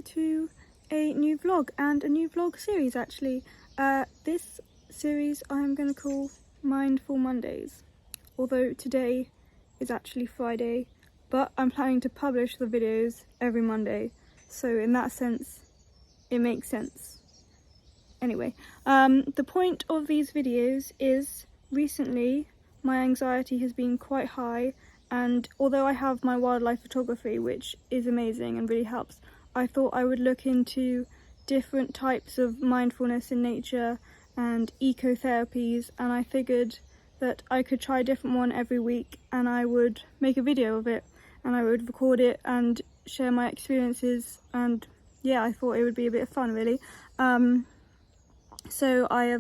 to a new vlog and a new vlog series actually. This series I'm going to call Mindful Mondays, although today is actually Friday, but I'm planning to publish the videos every Monday, so in that sense it makes sense. Anyway, the point of these videos is recently my anxiety has been quite high, and although I have my wildlife photography, which is amazing and really helps, I thought I would look into different types of mindfulness in nature and eco-therapies, and I figured that I could try a different one every week and I would make a video of it and I would record it and share my experiences, and yeah, I thought it would be a bit of fun really. So I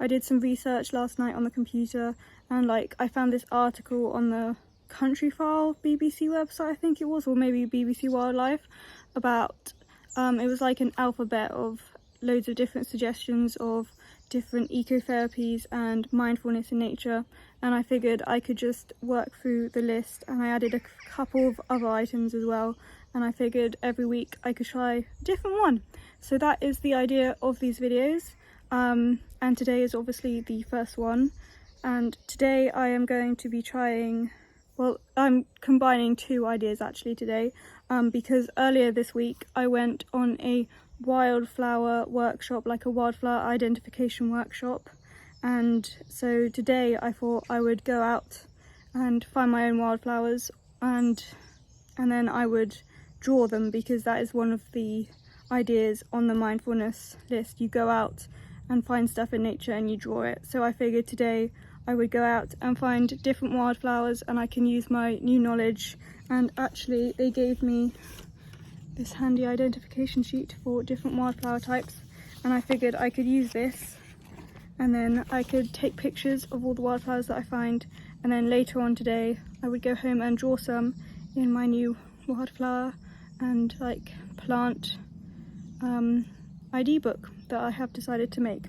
did some research last night on the computer, and I found this article on the Countryfile BBC website, I think it was, or maybe BBC Wildlife, about it was like an alphabet of loads of different suggestions of different eco-therapies and mindfulness in nature, and I figured I could just work through the list, and I added a couple of other items as well, and I figured every week I could try a different one. So that is the idea of these videos, and today is obviously the first one, and today I am going to be trying, well, I'm combining two ideas actually today, because earlier this week I went on a wildflower workshop, like a wildflower identification workshop, and so today I thought I would go out and find my own wildflowers and then I would draw them, because that is one of the ideas on the mindfulness list. You go out and find stuff in nature and you draw it. So I figured today I would go out and find different wildflowers, and I can use my new knowledge, and actually they gave me this handy identification sheet for different wildflower types, and I figured I could use this and then I could take pictures of all the wildflowers that I find, and then later on today I would go home and draw some in my new wildflower and plant ID book that I have decided to make.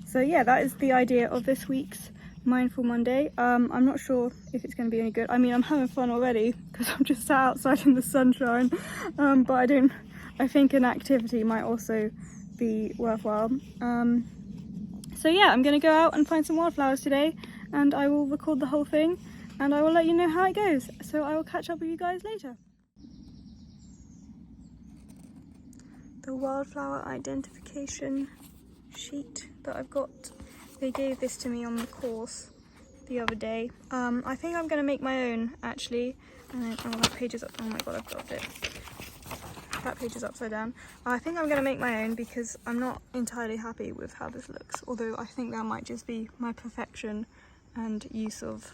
So yeah, that is the idea of this week's Mindful Monday. I'm not sure if it's going to be any good. I mean, I'm having fun already because I'm just sat outside in the sunshine, but I think an activity might also be worthwhile. So yeah, I'm going to go out and find some wildflowers today, and I will record the whole thing and I will let you know how it goes. So I will catch up with you guys later. The wildflower identification sheet that I've got, they gave this to me on the course the other day. I think I'm going to make my own actually, and then, oh, that page is up, oh my god, I've dropped it. That page is upside down. I think I'm going to make my own because I'm not entirely happy with how this looks, although I think that might just be my perfection and use of,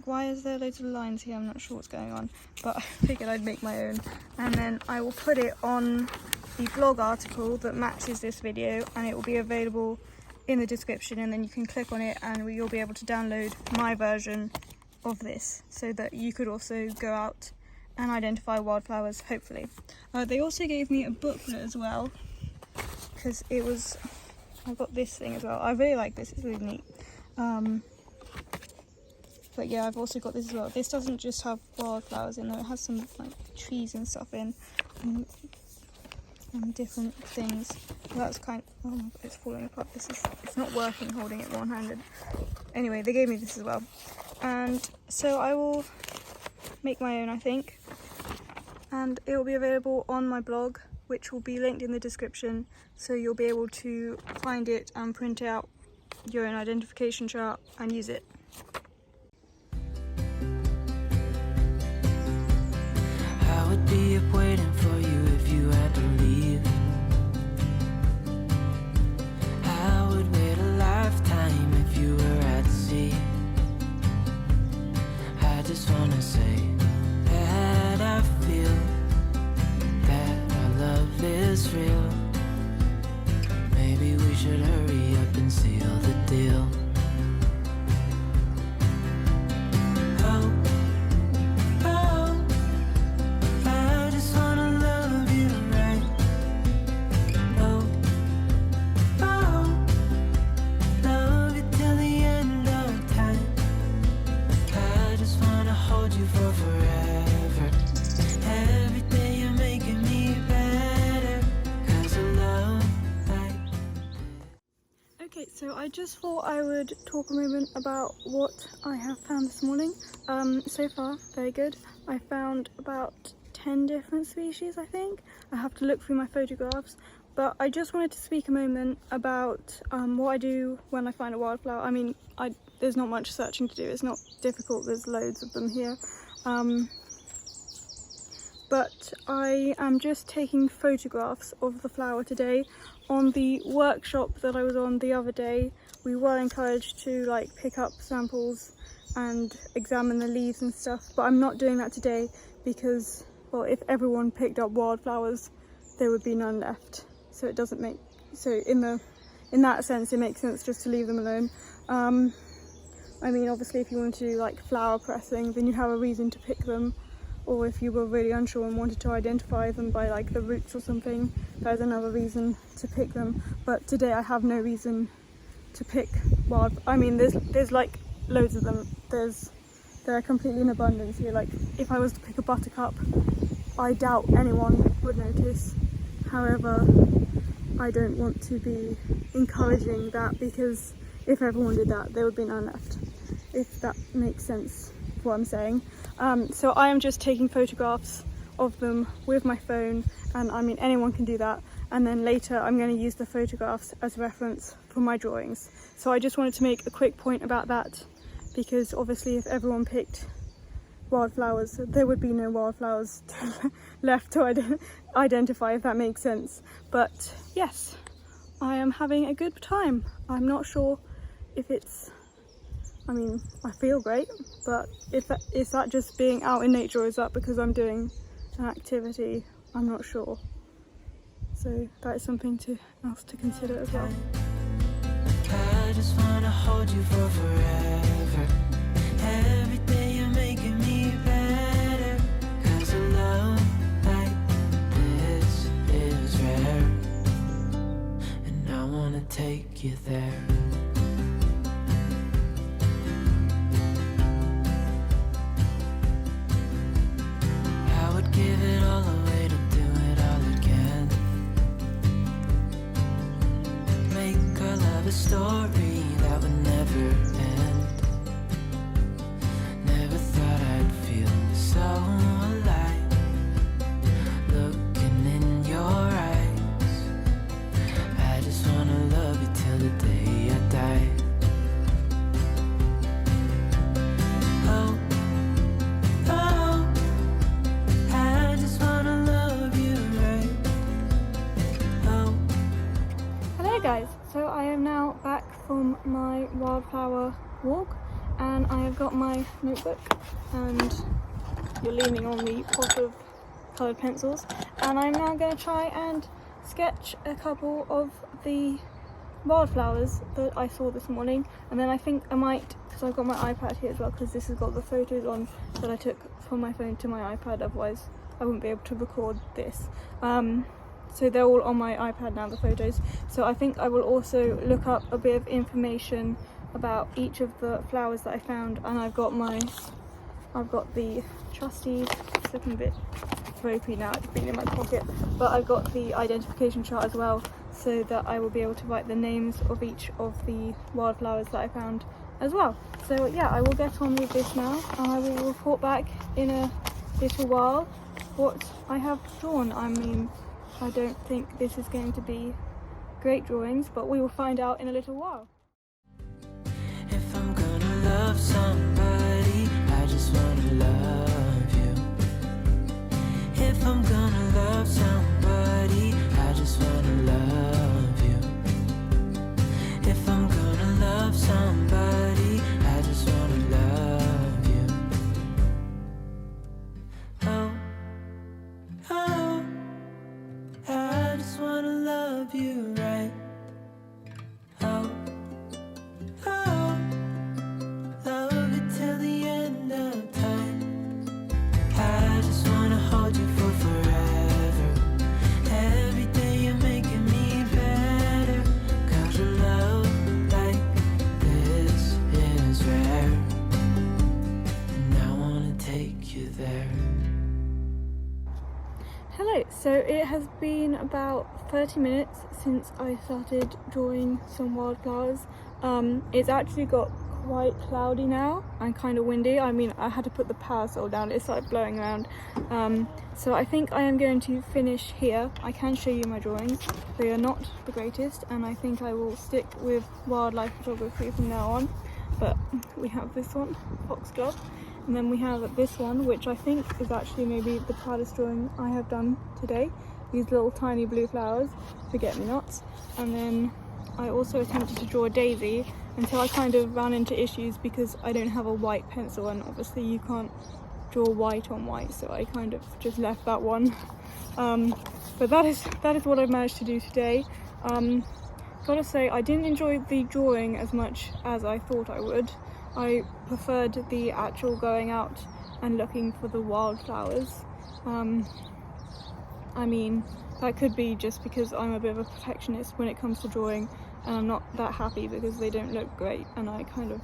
why is there loads of lines here? I'm not sure what's going on, but I figured I'd make my own, and then I will put it on the blog article that matches this video, and it will be available in the description, and then you can click on it and you'll be able to download my version of this, so that you could also go out and identify wildflowers, hopefully. They also gave me a booklet as well, because I got this thing as well. I really like this, it's really neat. But yeah, I've also got this as well. This doesn't just have wildflowers in there, it has some trees and stuff in, and different things. That's oh my god, it's falling apart. It's not working holding it one-handed. Anyway, they gave me this as well, and so I will make my own, I think, and it will be available on my blog, which will be linked in the description, so you'll be able to find it and print out your own identification chart and use it. I would be up waiting for you if you had to leave. I would wait a lifetime if you were at sea. I just wanna say that I feel that our love is real. Maybe we should hurry up and seal the deal. Hold you for forever. Every day you're making me Okay, so I just thought I would talk a moment about what I have found this morning. So far, very good. I found about 10 different species, I think. I have to look through my photographs, but I just wanted to speak a moment about what I do when I find a wildflower. I mean, there's not much searching to do, it's not difficult, there's loads of them here. But I am just taking photographs of the flower today. On the workshop that I was on the other day, we were encouraged to like pick up samples and examine the leaves and stuff, but I'm not doing that today because, well, if everyone picked up wildflowers, there would be none left. So it doesn't make, so in that sense, it makes sense just to leave them alone. I mean, obviously if you want to do like flower pressing, then you have a reason to pick them. Or if you were really unsure and wanted to identify them by like the roots or something, there's another reason to pick them. But today I have no reason to pick I mean, there's like loads of them. They're completely in abundance here. Like if I was to pick a buttercup, I doubt anyone would notice. However, I don't want to be encouraging that, because if everyone did that, there would be none left. If that makes sense, what I'm saying. So I am just taking photographs of them with my phone, and I mean anyone can do that, and then later I'm going to use the photographs as reference for my drawings. So I just wanted to make a quick point about that, because obviously if everyone picked wildflowers, there would be no wildflowers left to identify, if that makes sense. But yes, I am having a good time. I'm not sure if it's, I mean, I feel great, but is that just being out in nature, or is that because I'm doing an activity? I'm not sure. So that is something else to consider as well. I just wanna hold you for forever. Every day you're making me better. 'Cause a love like this is rare, and I wanna take you there. Give it all away to do it all again. Make our love a story that would never end. Never thought I'd feel so alive, looking in your eyes. I just wanna love you till the day I die. Oh, guys, so I am now back from my wildflower walk, and I have got my notebook, and you're leaning on the pot of coloured pencils, and I'm now going to try and sketch a couple of the wildflowers that I saw this morning. And then I think I might, because I've got my iPad here as well, because this has got the photos on that I took from my phone to my iPad, otherwise I wouldn't be able to record this. So they're all on my iPad now, the photos. So I think I will also look up a bit of information about each of the flowers that I found, and I've got the trustees. It's looking a bit ropey now, it's been in my pocket, but I've got the identification chart as well, so that I will be able to write the names of each of the wildflowers that I found as well. So yeah, I will get on with this now, and I will report back in a little while what I have drawn. I mean, I don't think this is going to be great drawings, but we will find out in a little while. If I'm gonna love somebody, I just wanna love you. If I'm gonna love somebody, I just wanna love you. If I'm gonna love somebody, I just wanna love you. Oh, oh, I just wanna love you right. Oh, oh, love it Right, so it has been about 30 minutes since I started drawing some wildflowers. It's actually got quite cloudy now and kind of windy. I mean, I had to put the parasol down, it started blowing around. So I think I am going to finish here. I can show you my drawings. They are not the greatest, and I think I will stick with wildlife photography from now on. But we have this one, foxglove, and then we have this one, which I think is actually maybe the proudest drawing I have done today. These little tiny blue flowers, forget-me-nots. And then I also attempted to draw a daisy until I kind of ran into issues because I don't have a white pencil, and obviously you can't draw white on white, so I kind of just left that one. But that is what I've managed to do today. Gotta say, I didn't enjoy the drawing as much as I thought I would. I preferred the actual going out and looking for the wildflowers. I mean, that could be just because I'm a bit of a perfectionist when it comes to drawing, and I'm not that happy because they don't look great, and I kind of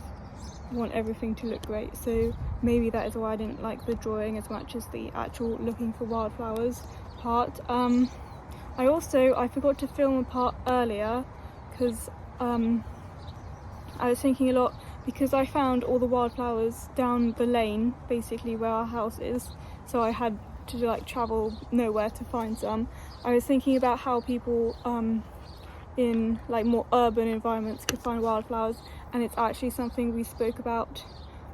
want everything to look great. So maybe that is why I didn't like the drawing as much as the actual looking for wildflowers part. I forgot to film a part earlier because I was thinking a lot, because I found all the wildflowers down the lane, basically where our house is, so I had to like travel nowhere to find some. I was thinking about how people in like more urban environments could find wildflowers, and it's actually something we spoke about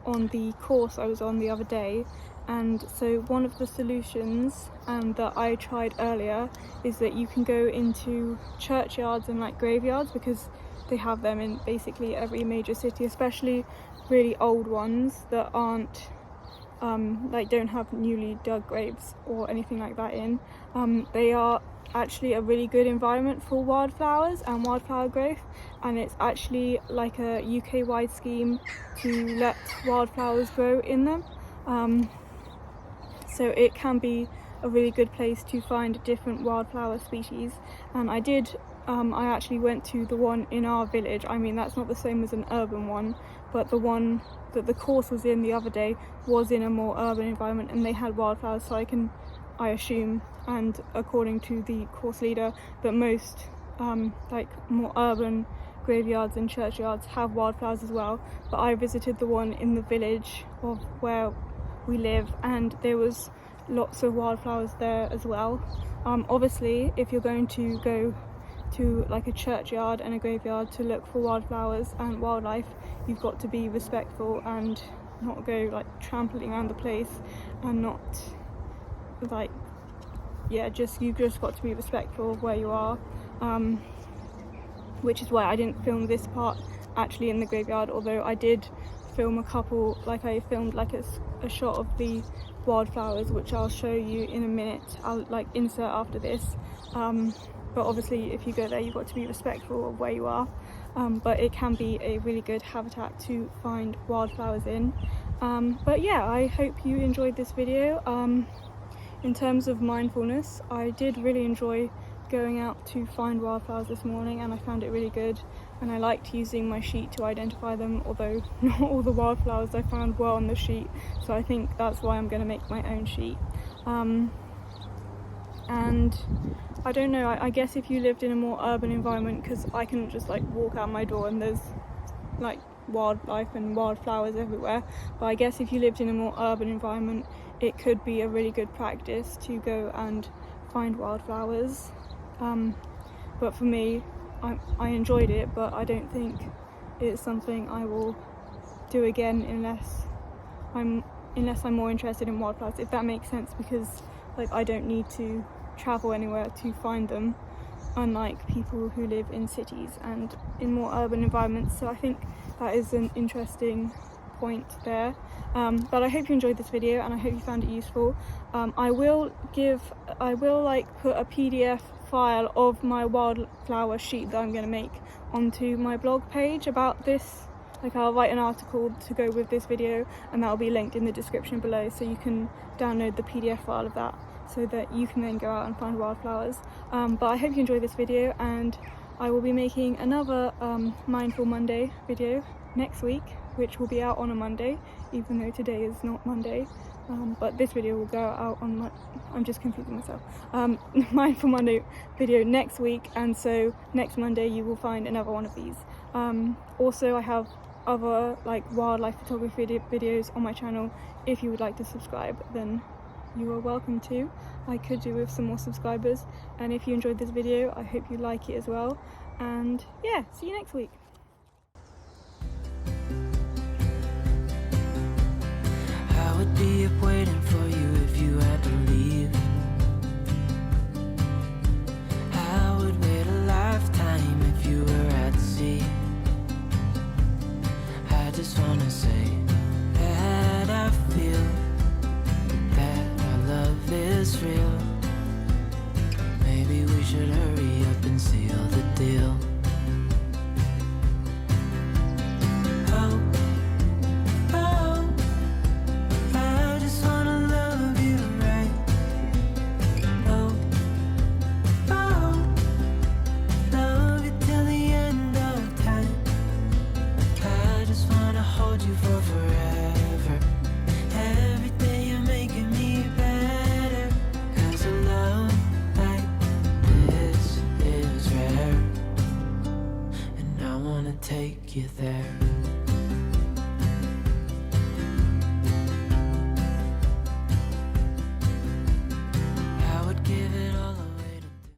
on the course I was on the other day. And so one of the solutions that I tried earlier is that you can go into churchyards and like graveyards, because they have them in basically every major city, especially really old ones that aren't like don't have newly dug graves or anything like that in. They are actually a really good environment for wildflowers and wildflower growth, and it's actually like a UK-wide scheme to let wildflowers grow in them. So it can be a really good place to find different wildflower species. And I actually went to the one in our village. I mean, that's not the same as an urban one, but the one that the course was in the other day was in a more urban environment, and they had wildflowers. So I assume, and according to the course leader, that most like more urban graveyards and churchyards have wildflowers as well. But I visited the one in the village of where we live, and there was lots of wildflowers there as well. Obviously, if you're going to go to like a churchyard and a graveyard to look for wildflowers and wildlife, you've got to be respectful and not go like trampling around the place, and not like, yeah, you've just got to be respectful of where you are, which is why I didn't film this part actually in the graveyard, although I did film a couple. Like I filmed like a shot of the wildflowers, which I'll show you in a minute. I'll like insert after this. But obviously if you go there, you've got to be respectful of where you are. But it can be a really good habitat to find wildflowers in. But yeah, I hope you enjoyed this video. In terms of mindfulness, I did really enjoy going out to find wildflowers this morning, and I found it really good, and I liked using my sheet to identify them, although not all the wildflowers I found were on the sheet, so I think that's why I'm going to make my own sheet. And I don't know, I guess if you lived in a more urban environment, because I can just like walk out my door and there's like wildlife and wildflowers everywhere, but I guess if you lived in a more urban environment, it could be a really good practice to go and find wildflowers. But for me, I enjoyed it, but I don't think it's something I will do again unless I'm more interested in wildflowers, if that makes sense, because like I don't need to travel anywhere to find them, unlike people who live in cities and in more urban environments. So I think that is an interesting point there. But I hope you enjoyed this video, and I hope you found it useful. I will like put a PDF file of my wildflower sheet that I'm going to make onto my blog page about this. Like I'll write an article to go with this video, and that will be linked in the description below, so you can download the PDF file of that, so that you can then go out and find wildflowers. But I hope you enjoyed this video, and I will be making another Mindful Monday video next week. which will be out on a Monday, even though today is not Monday. But this video will go out on I'm just confusing myself. Mindful Monday video next week, and so next Monday you will find another one of these. Also, I have other like wildlife photography videos on my channel. If you would like to subscribe, then you are welcome to. I could do with some more subscribers, and if you enjoyed this video, I hope you like it as well. And yeah, see you next week. I would be up waiting for you.